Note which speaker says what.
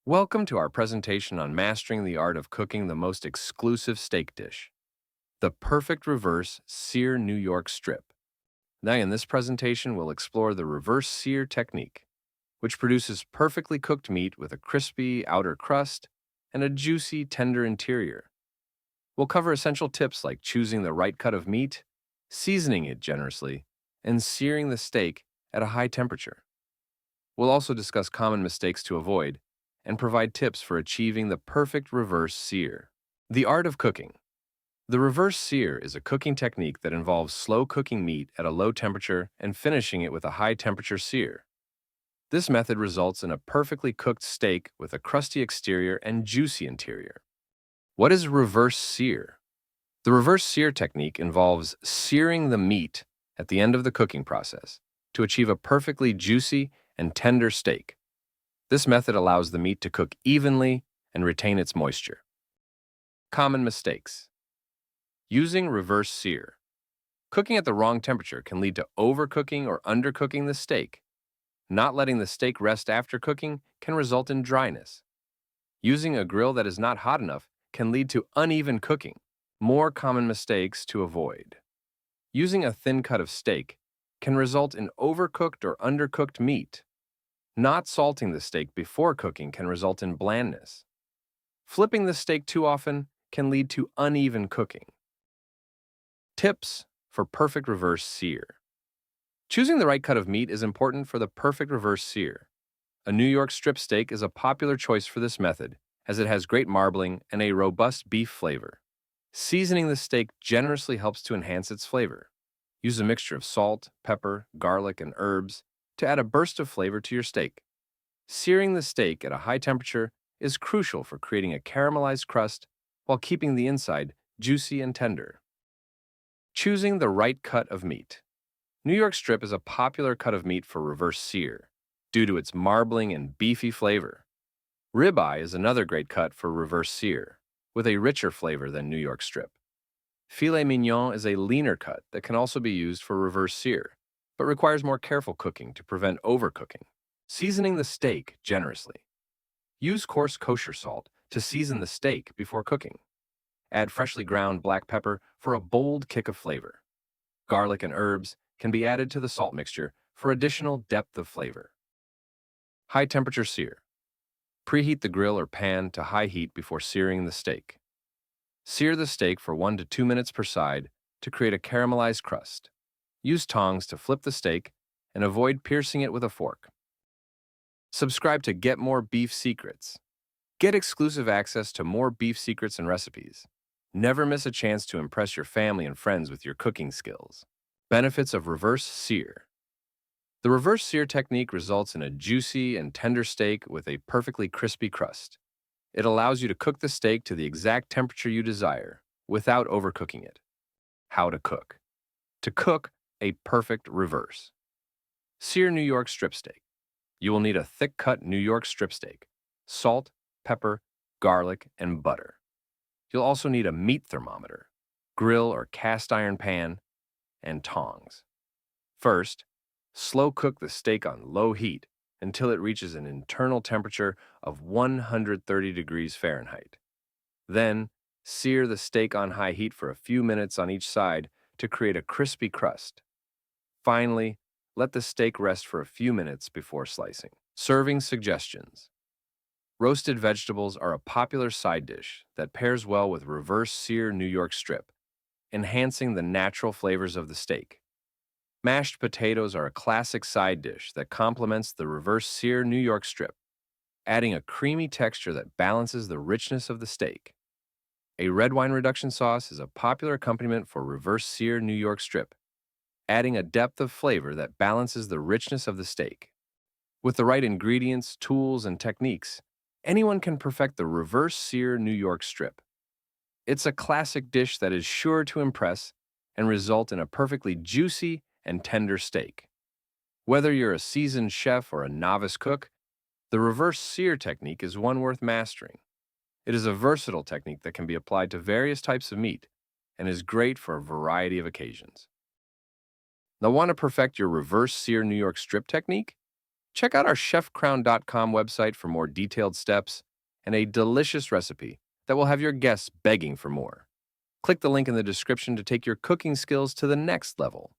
Speaker 1: Welcome to our presentation on mastering the art of cooking the most exclusive steak dish, the perfect reverse sear New York strip. Now, in this presentation, we'll explore the reverse sear technique, which produces perfectly cooked meat with a crispy outer crust and a juicy, tender interior. We'll cover essential tips like choosing the right cut of meat, seasoning it generously, and searing the steak at a high temperature. We'll also discuss common mistakes to avoid and provide tips for achieving the perfect reverse sear. The art of cooking. The reverse sear is a cooking technique that involves slow cooking meat at a low temperature and finishing it with a high temperature sear. This method results in a perfectly cooked steak with a crusty exterior and juicy interior. What is reverse sear? The reverse sear technique involves searing the meat at the end of the cooking process to achieve a perfectly juicy and tender steak. This method allows the meat to cook evenly and retain its moisture. Common mistakes. Using reverse sear. Cooking at the wrong temperature can lead to overcooking or undercooking the steak. Not letting the steak rest after cooking can result in dryness. Using a grill that is not hot enough can lead to uneven cooking. More common mistakes to avoid. Using a thin cut of steak can result in overcooked or undercooked meat. Not salting the steak before cooking can result in blandness. Flipping the steak too often can lead to uneven cooking. Tips for perfect reverse sear. Choosing the right cut of meat is important for the perfect reverse sear. A New York strip steak is a popular choice for this method, as it has great marbling and a robust beef flavor. Seasoning the steak generously helps to enhance its flavor. Use a mixture of salt, pepper, garlic, and herbs to add a burst of flavor to your steak. Searing the steak at a high temperature is crucial for creating a caramelized crust while keeping the inside juicy and tender. Choosing the right cut of meat. New York strip is a popular cut of meat for reverse sear due to its marbling and beefy flavor. Ribeye is another great cut for reverse sear, with a richer flavor than New York strip. Filet mignon is a leaner cut that can also be used for reverse sear, but requires more careful cooking to prevent overcooking. Seasoning the steak generously. Use coarse kosher salt to season the steak before cooking. Add freshly ground black pepper for a bold kick of flavor. Garlic and herbs can be added to the salt mixture for additional depth of flavor. High temperature sear. Preheat the grill or pan to high heat before searing the steak. Sear the steak for 1 to 2 minutes per side to create a caramelized crust. Use tongs to flip the steak and avoid piercing it with a fork. Subscribe to Get More Beef Secrets. Get exclusive access to more beef secrets and recipes. Never miss a chance to impress your family and friends with your cooking skills. Benefits of reverse sear. The reverse sear technique results in a juicy and tender steak with a perfectly crispy crust. It allows you to cook the steak to the exact temperature you desire without overcooking it. How to cook. To cook a perfect reverse. Sear New York strip steak. You will need a thick-cut New York strip steak, salt, pepper, garlic, and butter. You'll also need a meat thermometer, grill or cast iron pan, and tongs. First, slow cook the steak on low heat until it reaches an internal temperature of 130 degrees Fahrenheit. Then, sear the steak on high heat for a few minutes on each side to create a crispy crust. Finally, let the steak rest for a few minutes before slicing. Serving suggestions. Roasted vegetables are a popular side dish that pairs well with reverse sear New York strip, enhancing the natural flavors of the steak. Mashed potatoes are a classic side dish that complements the reverse sear New York strip, adding a creamy texture that balances the richness of the steak. A red wine reduction sauce is a popular accompaniment for reverse sear New York strip, adding a depth of flavor that balances the richness of the steak. With the right ingredients, tools, and techniques, anyone can perfect the reverse sear New York strip. It's a classic dish that is sure to impress and result in a perfectly juicy and tender steak. Whether you're a seasoned chef or a novice cook, the reverse sear technique is one worth mastering. It is a versatile technique that can be applied to various types of meat and is great for a variety of occasions. Now, want to perfect your reverse sear New York strip technique? Check out our chefcrown.com website for more detailed steps and a delicious recipe that will have your guests begging for more. Click the link in the description to take your cooking skills to the next level.